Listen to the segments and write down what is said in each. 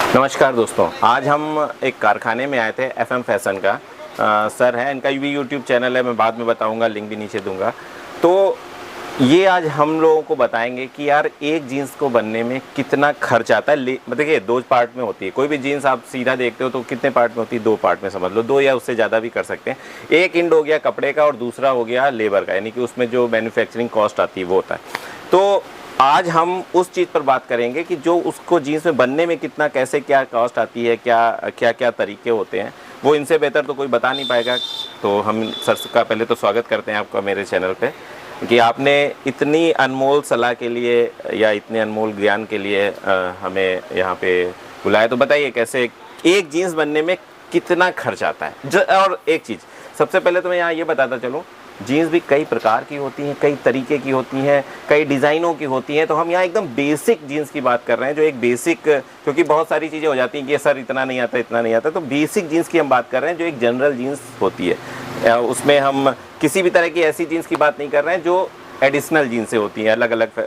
नमस्कार दोस्तों, आज हम एक कारखाने में आए थे। FM फैशन का सर है, इनका भी YouTube चैनल है, मैं बाद में बताऊंगा, लिंक भी नीचे दूंगा। तो ये आज हम लोगों को बताएंगे कि यार एक जीन्स को बनने में कितना खर्च आता है। देखिए, दो पार्ट में होती है। कोई भी जीन्स आप सीधा देखते हो तो कितने पार्ट में होती है? दो पार्ट में समझ लो, दो या उससे ज़्यादा भी कर सकते हैं। एक एंड हो गया कपड़े का और दूसरा हो गया लेबर का, यानी कि उसमें जो मैन्युफैक्चरिंग कॉस्ट आती है वो होता है। तो आज हम उस चीज़ पर बात करेंगे कि जो उसको जीन्स में बनने में कितना, कैसे, क्या कॉस्ट आती है, क्या तरीके होते हैं, वो इनसे बेहतर तो कोई बता नहीं पाएगा। तो हम सर का पहले तो स्वागत करते हैं आपका मेरे चैनल पे, कि आपने इतनी अनमोल सलाह के लिए या इतने अनमोल ज्ञान के लिए हमें यहाँ पे बुलाया। तो बताइए कैसे एक जीन्स बनने में कितना खर्च आता है। और एक चीज़ सबसे पहले तो मैं यहाँ ये बताता चलूँ, जीन्स भी कई प्रकार की होती हैं, कई तरीके की होती हैं, कई डिज़ाइनों की होती हैं। तो हम यहाँ एकदम बेसिक जीन्स की बात कर रहे हैं, जो एक बेसिक, क्योंकि बहुत सारी चीज़ें हो जाती हैं कि सर इतना नहीं आता, इतना नहीं आता। तो बेसिक जीन्स की हम बात कर रहे हैं, जो एक जनरल जीन्स होती है। उसमें हम किसी भी तरह की ऐसी जीन्स की बात नहीं कर रहे हैं जो एडिशनल जीन्स से होती हैं, अलग अलग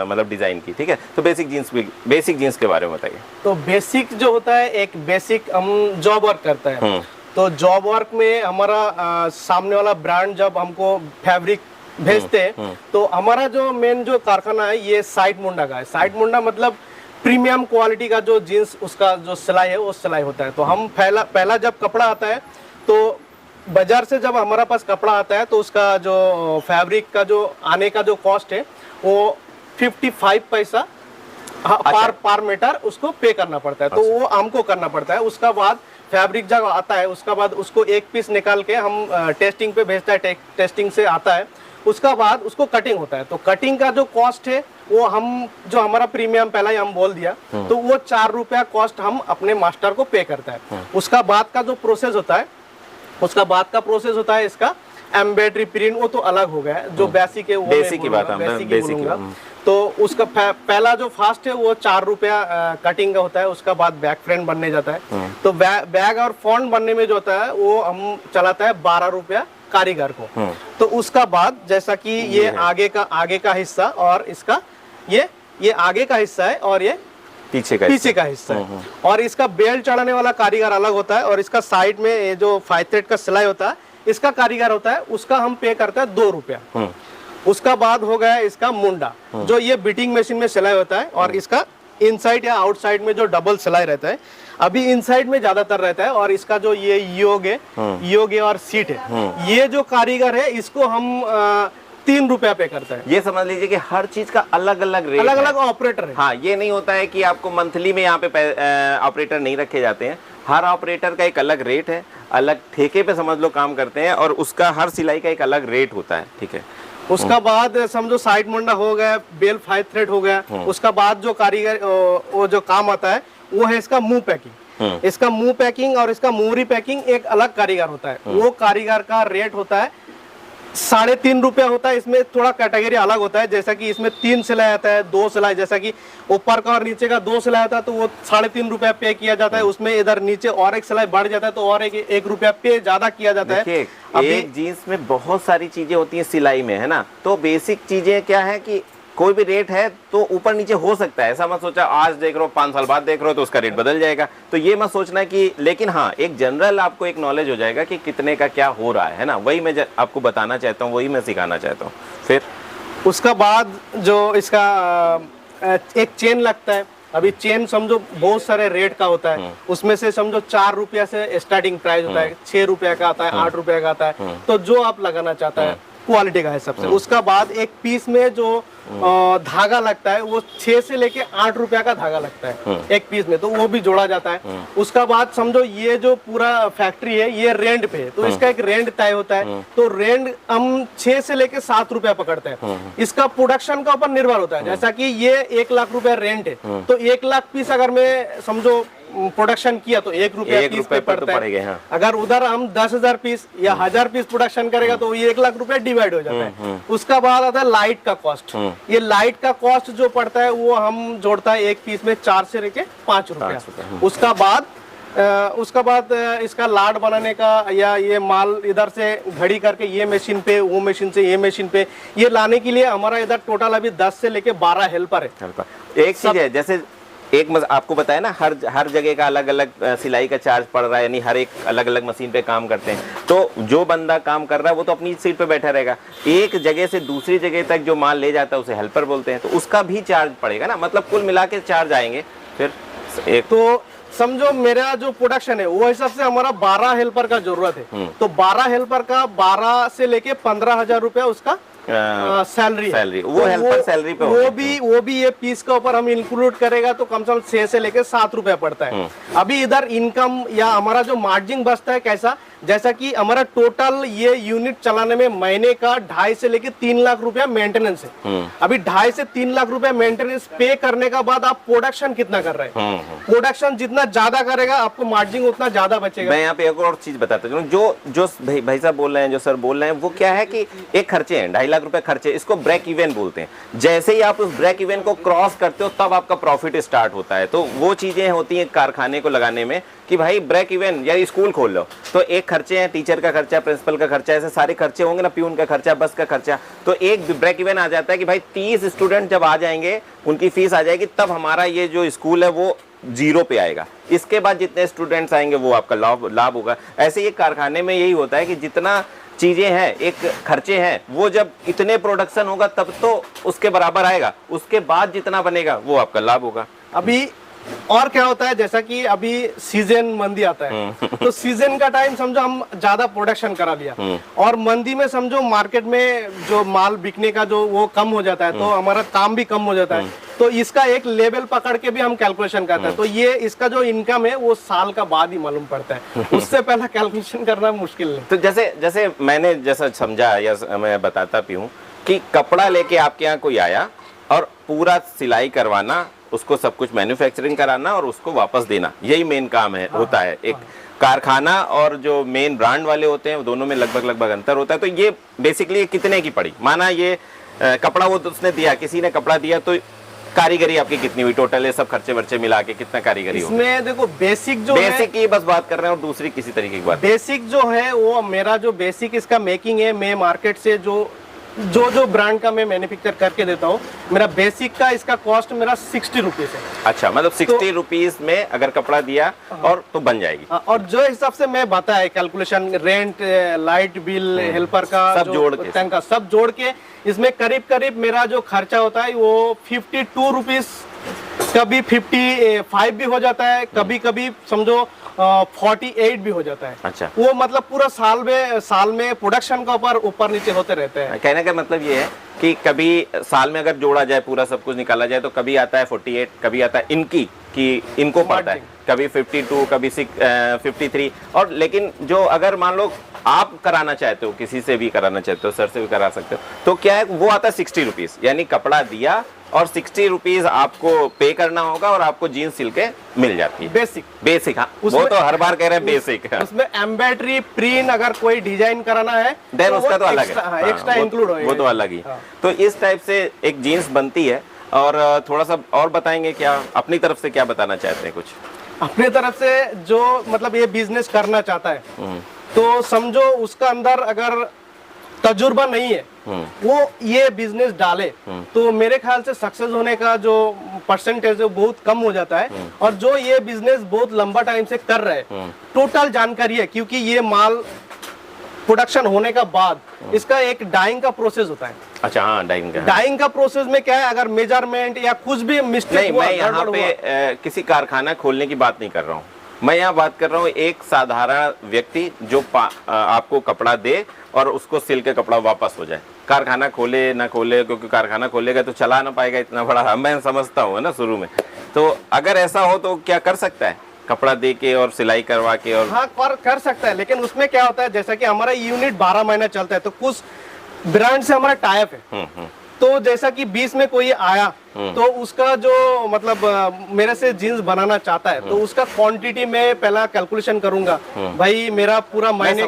मतलब डिज़ाइन की। ठीक है, तो बेसिक जीन्स के बारे में बताइए। तो बेसिक जो होता है, एक बेसिक हम जॉब वर्क करता है। तो जॉब वर्क में हमारा सामने वाला ब्रांड जब हमको फैब्रिक भेजते हैं, तो हमारा जो मेन जो कारखाना है ये साइड मुंडा का है। साइड मुंडा मतलब प्रीमियम क्वालिटी का जो जीन्स, उसका जो सिलाई है वो सिलाई होता है। तो हम पहला जब कपड़ा आता है, तो बाजार से जब हमारा पास कपड़ा आता है, तो उसका जो फैब्रिक का जो आने का जो कॉस्ट है वो 55 पैसा पार मीटर उसको पे करना पड़ता है। तो वो हमको करना पड़ता है। उसका बाद फैब्रिक जब आता है, उसका बाद उसको एक पीस निकाल के हम टेस्टिंग पे भेजता है। टेस्टिंग से आता है, उसका बाद उसको कटिंग होता है। तो कटिंग का जो कॉस्ट है वो हम, जो हमारा प्रीमियम पहला ही हम बोल दिया, तो वो 4 रुपया कॉस्ट हम अपने मास्टर को पे करता है। उसका बाद का जो प्रोसेस होता है, इसका एम्ब्रॉयडरी प्रिंट, वो तो अलग हो गया है। जो बेसिक है वो बेसिक की बात बोलूंगा। तो उसका पहला जो फास्ट है वो 4 रुपया कटिंग का होता है। उसका बाद बैक फ्रंट बनने जाता है। तो बैग और फ्रंट बनने में जो होता है वो हम चलाता है 12 रुपया कारीगर को। तो उसका बाद जैसा कि ये आगे का हिस्सा, और इसका ये आगे का हिस्सा है और ये पीछे का हिस्सा है। और इसका बेल्ट चढ़ाने वाला कारीगर अलग होता है। और इसका साइड में ये जो 5 थ्रेड का सिलाई होता है, इसका कारीगर होता है, उसका हम पे करते हैं 2 रुपया। उसका बाद हो गया इसका मुंडा, जो ये बिटिंग मशीन में सिलाई होता है। और इसका इनसाइड या आउटसाइड में जो डबल सिलाई रहता है, अभी इनसाइड में ज्यादातर रहता है। और इसका जो ये योग है और सीट है, ये जो कारीगर है इसको हम 3 रुपया पे करता है। ये समझ लीजिए कि हर चीज का अलग अलग रेट, अलग अलग ऑपरेटर है। हाँ, ये नहीं होता है कि आपको मंथली में यहाँ पे ऑपरेटर नहीं रखे जाते हैं। हर ऑपरेटर का एक अलग रेट है, अलग ठेके पे समझ लो काम करते हैं, और उसका हर सिलाई का एक अलग रेट होता है। ठीक है, उसका बाद समझो साइड मुंडा हो गया, बेल 5 थ्रेड हो गया। उसका बाद जो कारीगर वो जो काम आता है वो है इसका मुंह पैकिंग। इसका मुंह पैकिंग और इसका मुहरी पैकिंग एक अलग कारीगर होता है। वो कारीगर का रेट होता है 3.5 रुपया होता है। इसमें थोड़ा कैटेगरी अलग होता है, जैसा कि इसमें 3 सिलाई आता है, 2 सिलाई, जैसा कि ऊपर का और नीचे का 2 सिलाई आता है, तो वो 3.5 रुपया पे किया जाता है। उसमें इधर नीचे और एक सिलाई बढ़ जाता है, तो और 1 रुपया पे ज्यादा किया जाता है। एक जीन्स में बहुत सारी चीजें होती हैं सिलाई में, है ना। तो बेसिक चीजें क्या है कि कोई भी रेट है तो ऊपर नीचे हो सकता है। ऐसा मत सोचा आज देख रहे हो 5 साल बाद देख रहे हो तो उसका रेट बदल जाएगा, तो ये मत सोचना कि, लेकिन हाँ एक जनरल आपको एक नॉलेज हो जाएगा कि कितने का क्या हो रहा है ना। वही मैं आपको बताना चाहता हूँ, वही मैं सिखाना चाहता हूँ। फिर उसका बाद जो इसका एक चेन लगता है। अभी चेन समझो बहुत सारे रेट का होता है। उसमें से समझो 4 रुपया से स्टार्टिंग प्राइस होता है, 6 रुपया का आता है, 8 रुपया का आता है। तो जो आप लगाना चाहता है क्वालिटी का हिसाब से। उसका बाद एक पीस में जो धागा लगता है वो 6 से लेके 8 रुपया का धागा लगता है एक पीस में, तो वो भी जोड़ा जाता है। उसका बाद समझो ये जो पूरा फैक्ट्री है ये रेंट पे है, तो इसका एक रेंट तय होता है। तो रेंट हम 6 से लेके 7 रुपया पकड़ते हैं। इसका प्रोडक्शन का ऊपर निर्भर होता है। जैसा कि ये 1 लाख रुपया रेंट है, तो 1 लाख पीस अगर मैं समझो प्रोडक्शन किया तो 1 रुपया पीस पे पड़ता है। हाँ। अगर उधर हम 10,000 पीस या 1000 पीस प्रोडक्शन करेगा तो ये 1 लाख रुपया डिवाइड हो जाता है। उसका बाद आता है लाइट का कॉस्ट। ये लाइट का कॉस्ट जो पड़ता है वो हम जोड़ता है एक पीस में 4 से लेके 5 रुपया। उसका बाद इसका लाड बनाने का, या ये माल इधर से घड़ी करके ये मशीन पे, वो मशीन से ये मशीन पे, ये लाने के लिए हमारा इधर टोटल अभी 10 से लेके 12 हेल्पर है। एक चीज है, जैसे आपको बताया ना, हर जगह का अलग अलग सिलाई का चार्ज पड़ रहा है, यानी हर एक अलग अलग मशीन पे काम करते हैं। तो जो बंदा काम कर रहा है वो तो अपनी सीट पे बैठा रहेगा, एक जगह से दूसरी जगह तक जो माल ले जाता है उसे हेल्पर बोलते हैं, तो उसका भी चार्ज पड़ेगा ना, मतलब कुल मिला के चार्ज आएंगे। फिर एक तो समझो मेरा जो प्रोडक्शन है वो हिसाब से हमारा 12 हेल्पर का जरूरत है, तो 12 हेल्पर का 12 से लेके 15,000 रुपया उसका सैलरी सैलरी, वो हेल्पर सैलरी पे वो भी ये पीस के ऊपर हम इंक्लूड करेगा तो कम से कम 6 से लेके 7 रुपया पड़ता है। अभी इधर इनकम या हमारा जो मार्जिन बचता है कैसा, जैसा कि हमारा टोटल ये यूनिट चलाने में महीने का 2.5 से लेके 3 लाख रुपया मेंटेनेंस है। अभी 2.5 से 3 लाख रुपया मेंटेनेंस पे करने का बाद आप प्रोडक्शन कितना कर रहे हैं, प्रोडक्शन जितना ज्यादा करेगा आपको मार्जिन उतना ज्यादा बचेगा। मैं यहाँ पे एक और चीज बताता हूँ, जो भाई साहब बोल रहे हैं, जो सर बोल रहे हैं, वो क्या है कि एक खर्चे हैं 2.5 लाख रुपए खर्चे, इसको ब्रेक इवन बोलते हैं। जैसे ही आप उस ब्रेक इवन को क्रॉस करते हो तब आपका प्रॉफिट स्टार्ट होता है। तो वो चीजें होती हैं कारखाने को लगाने में कि भाई ब्रेक इवन, या स्कूल खोल लो तो एक खर्चे हैं, टीचर का खर्चा, प्रिंसिपल का खर्चा, ऐसे सारे खर्चे होंगे ना, प्यून का खर्चा, बस का खर्चा, तो एक ब्रेक इवन आ जाता है कि भाई 30 स्टूडेंट जब आ जाएंगे, उनकी फीस आ जाएगी, तब हमारा ये जो स्कूल है वो 0 पे आएगा। इसके बाद जितने स्टूडेंट्स आएंगे वो आपका लाभ होगा। ऐसे ही कारखाने में यही होता है कि जितना चीजें हैं, एक खर्चे हैं, वो जब इतने प्रोडक्शन होगा तब तो उसके बराबर आएगा, उसके बाद जितना बनेगा वो आपका लाभ होगा। अभी और क्या होता है, जैसा कि अभी सीजन मंदी आता है तो सीजन का टाइम समझो हम ज्यादा प्रोडक्शन करा लिया, और मंदी में समझो मार्केट में जो माल बिकने का जो वो कम हो जाता है, तो हमारा काम भी कम हो जाता है। तो इसका एक लेवल पकड़ के भी हम कैलकुलेशन करते हैं, तो ये इसका जो इनकम है वो साल का बाद ही मालूम पड़ता है, उससे पहले कैलकुलेशन करना मुश्किल है। तो जैसे मैंने जैसा समझा या मैं बताता भी हूँ कि कपड़ा लेके आपके यहाँ कोई आया और पूरा सिलाई करवाना, उसको सब कुछ मैन्युफैक्चरिंग कराना और उसको वापस देना, यही मेन काम है, होता है। एक कारखाना और जो मेन ब्रांड वाले होते हैं दोनों में लगभग अंतर होता है। तो ये बेसिकली कितने की पड़ी, माना ये कपड़ा वो तो उसने दिया, किसी ने कपड़ा दिया, तो कारीगरी आपकी कितनी हुई टोटल, है सब खर्चे वर्चे मिला के कितना कारीगरी हो? इसमें देखो बेसिक की बस बात कर रहे हैं, और दूसरी किसी तरीके की बात। बेसिक जो है वो मेरा जो बेसिक इसका मेकिंग है, मैं मार्केट से जो ब्रांड का मैं मैन्युफैक्चर करके देता हूँ, मेरा बेसिक का इसका कॉस्ट मेरा 60 रुपीज है। अच्छा, मतलब 60 रुपीज में अगर कपड़ा दिया और तो बन जाएगी। और जो हिसाब से मैं बताया calculation, rent, light bill, helper का सब जोड़ के इसमें करीब मेरा जो खर्चा होता है वो 52 रुपीज, कभी 55 भी हो जाता है, कभी समझो 48 भी हो जाता है। अच्छा, वो मतलब पूरा साल में प्रोडक्शन का ऊपर नीचे होते रहते हैं। कहने का मतलब ये है कि कभी साल में अगर जोड़ा जाए, पूरा सब कुछ निकाला जाए, तो कभी आता है 48, कभी आता है इनको पड़ता है, कभी 52, कभी 53। और लेकिन जो अगर मान लो आप कराना चाहते हो, किसी से भी कराना चाहते हो, सर से भी करा सकते हो, तो क्या है वो आता है 60 रुपीज, यानी कपड़ा दिया और 60 रुपीज आपको पे करना होगा और आपको जीन्स सिल के मिल जाती है। बेसिक हाँ, वो तो हर बार कह रहे हैं बेसिक। उसमें एम्ब्रॉयडरी, प्रिंट, अगर कोई डिजाइन कराना है देन उसका तो अलग है, एक्स्ट्रा इंक्लूड होगा, वो तो अलग ही। तो इस टाइप से एक जीन्स बनती है। और थोड़ा सा और बताएंगे क्या, अपनी तरफ से क्या बताना चाहते हैं कुछ? अपनी तरफ से जो मतलब ये बिजनेस करना चाहता है तो समझो उसका अंदर अगर तजुर्बा नहीं है, वो ये बिजनेस डाले तो मेरे ख्याल से सक्सेस होने का जो परसेंटेज है बहुत कम हो जाता है। और जो ये बिजनेस बहुत लंबा टाइम से कर रहे हैं, टोटल जानकारी है, क्योंकि ये माल प्रोडक्शन होने का बाद इसका एक डाइंग का प्रोसेस होता है। अच्छा हाँ, डाइंग का प्रोसेस में क्या है, अगर मेजरमेंट या कुछ भी मिस्टेक हुआ, मैं यहाँ पे किसी कारखाना खोलने की बात नहीं कर रहा हूँ, मैं यहाँ बात कर रहा हूँ एक साधारण व्यक्ति जो आपको कपड़ा दे और उसको सिल के कपड़ा वापस हो जाए। कारखाना खोले ना खोले, क्योंकि कारखाना खोलेगा तो चला ना पाएगा इतना बड़ा, मैं समझता हूँ ना शुरू में। तो अगर ऐसा हो तो क्या कर सकता है, कपड़ा दे के और सिलाई करवा के? और हाँ कर सकता है, लेकिन उसमें क्या होता है, जैसा कि हमारा यूनिट 12 महीना चलता है, तो कुछ ब्रांड से हमारा टाइप है। तो जैसा कि 20 में कोई आया तो उसका जो मतलब मेरे से जीन्स बनाना चाहता है, तो उसका क्वांटिटी में पहला कैलकुलेशन करूंगा, भाई मेरा पूरा महीने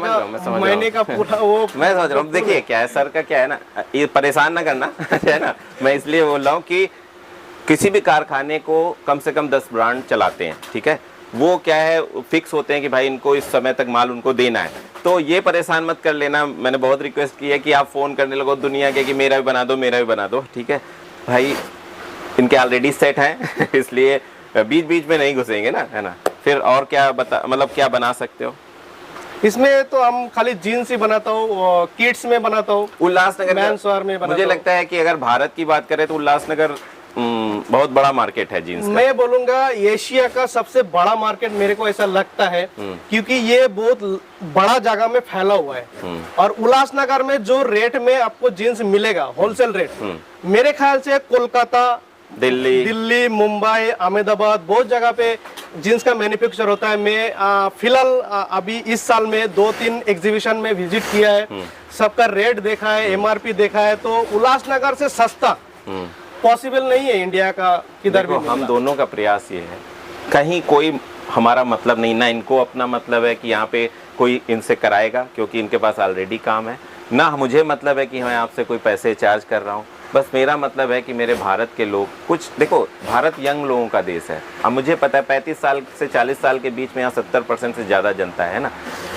का पूरा वो मैं समझ रहा हूँ। देखिए क्या है, सर का क्या है ना, ये परेशान ना करना है ना, मैं इसलिए बोल रहा हूँ कि किसी भी कारखाने को कम से कम 10 ब्रांड चलाते हैं, ठीक है, वो क्या है फिक्स होते हैं कि भाई इनको इस समय तक माल उनको देना है। तो ये परेशान मत कर लेना, मैंने बहुत रिक्वेस्ट की है कि आप फ़ोन करने लगो दुनिया के कि मेरा भी बना दो, मेरा भी बना दो, ठीक है भाई, इनके ऑलरेडी सेट हैं इसलिए बीच बीच में नहीं घुसेंगे ना, है ना। फिर और क्या मतलब क्या बना सकते हो इसमें? तो हम खाली जीन्स ही बनाता हूँ, किड्स में बनाता हूँ, उल्लासनगर मेंस वेयर में बनाता मुझे हूँ। लगता है कि अगर भारत की बात करें तो उल्लासनगर बहुत बड़ा मार्केट है जीन्स का। मैं बोलूंगा एशिया का सबसे बड़ा मार्केट मेरे को ऐसा लगता है, क्योंकि ये बहुत बड़ा जगह में फैला हुआ है। और उल्लासनगर में जो रेट में आपको जीन्स मिलेगा, होलसेल रेट, मेरे ख्याल से कोलकाता, दिल्ली, मुंबई, अहमदाबाद, बहुत जगह पे जीन्स का मैन्युफैक्चर होता है। मैं फिलहाल अभी इस साल में 2-3 एग्जीबिशन में विजिट किया है, सबका रेट देखा है, MRP देखा है, तो उल्लासनगर से सस्ता पॉसिबल नहीं है इंडिया का किधर भी। हम दोनों का प्रयास ये है, कहीं कोई हमारा मतलब नहीं, ना इनको अपना मतलब है कि यहाँ पे कोई इनसे कराएगा क्योंकि इनके पास ऑलरेडी काम है, ना मुझे मतलब है कि मैं आपसे कोई पैसे चार्ज कर रहा हूँ। बस मेरा मतलब है कि मेरे भारत के लोग कुछ देखो, भारत यंग लोगों का देश है। अब मुझे पता है 35 साल से 40 साल के बीच में यहाँ 70% से ज़्यादा जनता है ना।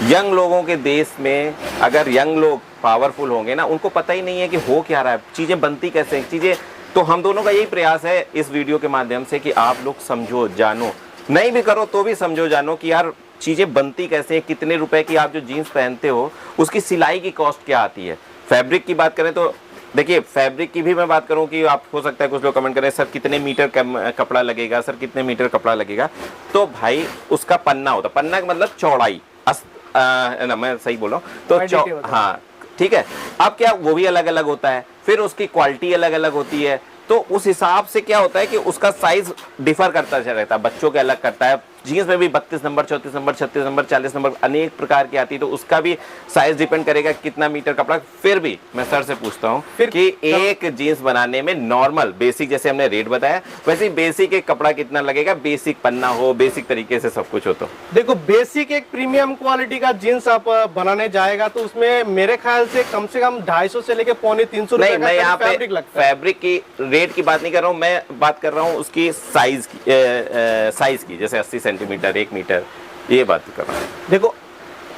यंग लोगों के देश में अगर यंग लोग पावरफुल होंगे ना, उनको पता ही नहीं है कि हो क्या रहा है, चीज़ें बनती कैसे हैं, चीज़ें। तो हम दोनों का यही प्रयास है इस वीडियो के माध्यम से कि आप लोग समझो, जानो, नहीं भी करो तो भी समझो, जानो कि यार चीज़ें बनती कैसे हैं, कितने रुपए की आप जो जीन्स पहनते हो उसकी सिलाई की कॉस्ट क्या आती है। फैब्रिक की बात करें तो देखिए, फैब्रिक की भी मैं बात करूं कि आप हो सकता है कुछ लोग कमेंट करें सर कितने मीटर कपड़ा लगेगा, सर कितने मीटर कपड़ा लगेगा। तो भाई उसका पन्ना होता है, पन्ना का मतलब चौड़ाई, ना मैं सही बोल रहा हूँ तो हाँ ठीक है। अब क्या वो भी अलग अलग होता है, फिर उसकी क्वालिटी अलग अलग होती है, तो उस हिसाब से क्या होता है कि उसका साइज डिफर करता रहता है, बच्चों के अलग करता है। जीन्स में भी 32 नंबर, 34 नंबर, 36 नंबर, 40 नंबर अनेक प्रकार की आती है, तो उसका भी साइज डिपेंड करेगा कितना मीटर कपड़ा। फिर भी मैं सर से पूछता हूँ कि एक जीन्स बनाने में नॉर्मल बेसिक जैसे हमने रेट बताया वैसे बेसिक एक कपड़ा कितना लगेगा, बेसिक पन्ना हो, बेसिक तरीके से सब कुछ हो। तो देखो बेसिक एक प्रीमियम क्वालिटी का जीन्स आप बनाने जाएगा तो उसमें मेरे ख्याल से कम 250 से लेके 350 रुपए मैं यहाँ पे फैब्रिक की रेट की बात नहीं कर रहा हूँ, मैं बात कर रहा हूँ उसकी साइज की, जैसे 80 सेंटीमीटर, 1 मीटर, ये बात कर रहा हूँ। देखो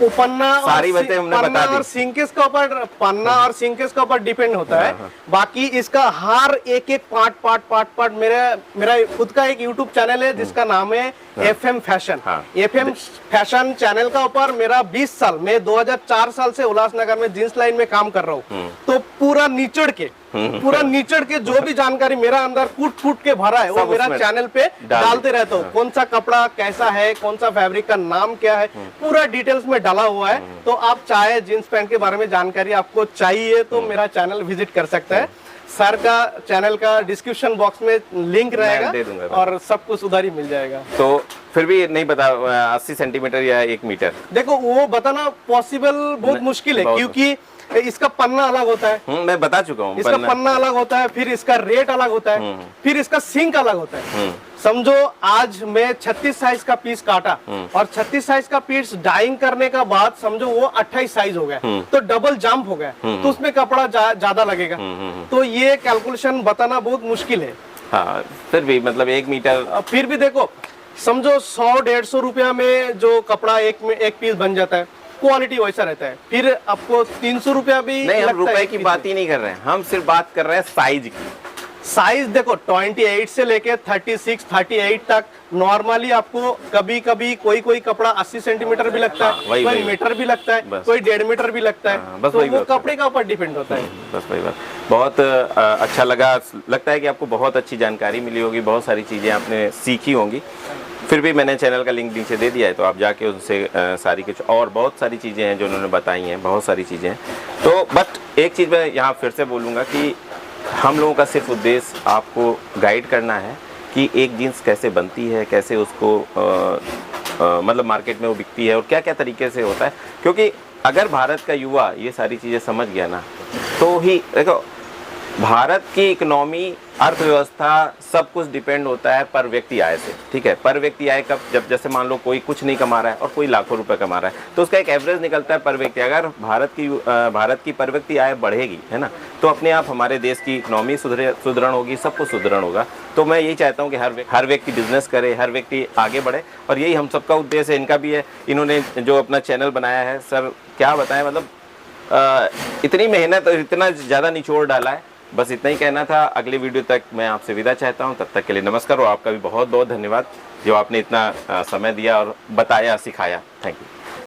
वो पन्ना सारी बातें हमने बता दी। और सिंकेस का ऊपर, पन्ना और सिंकेस का ऊपर डिपेंड होता है। बाकी इसका हर एक पार्ट मेरा खुद का एक यूट्यूब चैनल है जिसका नाम है FM fashion. FM fashion channel का ऊपर मेरा 20 साल, मैं 2004 साल से उल्लासनगर में जींस लाइन में काम कर रहा हूँ। तो पूरा निचड़ के जो भी जानकारी मेरा अंदर कूट के भरा है वो मेरा चैनल पे डालते रहता हूँ। कौन सा कपड़ा कैसा है, कौन सा फैब्रिक का नाम क्या है, पूरा डिटेल्स में डाला हुआ है। तो आप चाहे जींस पैंट के बारे में जानकारी आपको चाहिए तो मेरा चैनल विजिट कर सकते हैं। सर का चैनल का डिस्क्रिप्शन बॉक्स में लिंक रहेगा और सब कुछ उधर ही मिल जाएगा। तो फिर भी नहीं बता 80 सेंटीमीटर या 1 मीटर, देखो वो बताना पॉसिबल बहुत मुश्किल है क्योंकि इसका पन्ना अलग होता है। मैं बता चुका हूँ, इसका पन्ना अलग होता है, फिर इसका रेट अलग होता है, फिर इसका सिंक अलग होता है। समझो आज मैं 36 साइज का पीस काटा और 36 साइज का पीस डाइंग करने का बाद समझो वो 28 साइज हो गया, तो डबल जंप हो गया, तो उसमें कपड़ा ज्यादा लगेगा। तो ये कैलकुलेशन बताना बहुत मुश्किल है। हाँ, फिर भी मतलब 1 मीटर, फिर भी देखो समझो 100-150 रुपया में जो कपड़ा एक पीस बन जाता है, क्वालिटी वैसा रहता है। फिर आपको 300 रुपया भी नहीं, हम रुपए की बात ही नहीं कर रहे हैं, हम सिर्फ बात कर रहे हैं साइज की। साइज देखो 28 से लेके 36, 38 तक नॉर्मली आपको कभी कोई कपड़ा 80 सेंटीमीटर भी लगता है, कोई मीटर भी लगता है, कोई 1.5 मीटर भी लगता है। बस तो वो कपड़े का ऊपर डिपेंड होता है। बस वही बात। बहुत अच्छा लगता है कि आपको बहुत अच्छी जानकारी मिली होगी, बहुत सारी चीजें आपने सीखी होंगी। फिर भी मैंने चैनल का लिंक नीचे दे दिया है, तो आप जाके उनसे सारी कुछ और बहुत सारी चीज़ें हैं जो उन्होंने बताई हैं, बहुत सारी चीज़ें हैं। तो बट एक चीज़ मैं यहाँ फिर से बोलूँगा कि हम लोगों का सिर्फ उद्देश्य आपको गाइड करना है कि एक जीन्स कैसे बनती है, कैसे उसको मतलब मार्केट में वो बिकती है और क्या क्या तरीके से होता है। क्योंकि अगर भारत का युवा ये सारी चीज़ें समझ गया ना, तो ही देखो भारत की इकोनॉमी, अर्थव्यवस्था सब कुछ डिपेंड होता है पर व्यक्ति आय से। ठीक है, पर व्यक्ति आय कब, जब जैसे मान लो कोई कुछ नहीं कमा रहा है और कोई लाखों रुपए कमा रहा है, तो उसका एक एवरेज निकलता है पर व्यक्ति। अगर भारत की पर व्यक्ति आय बढ़ेगी, है ना, तो अपने आप हमारे देश की इकोनॉमी सुदृढ़ होगी, सब कुछ सुदृढ़ होगा। तो मैं यही चाहता हूँ कि हर व्यक्ति बिजनेस करे, हर व्यक्ति आगे बढ़े, और यही हम सबका उद्देश्य है, इनका भी है। इन्होंने जो अपना चैनल बनाया है, सर क्या बताएं, मतलब इतनी मेहनत और इतना ज़्यादा निचोड़ डाला है, बस इतना ही कहना था। अगले वीडियो तक मैं आपसे विदा चाहता हूँ, तब तक के लिए नमस्कार और आपका भी बहुत बहुत धन्यवाद जो आपने इतना समय दिया और बताया, सिखाया। Thank you.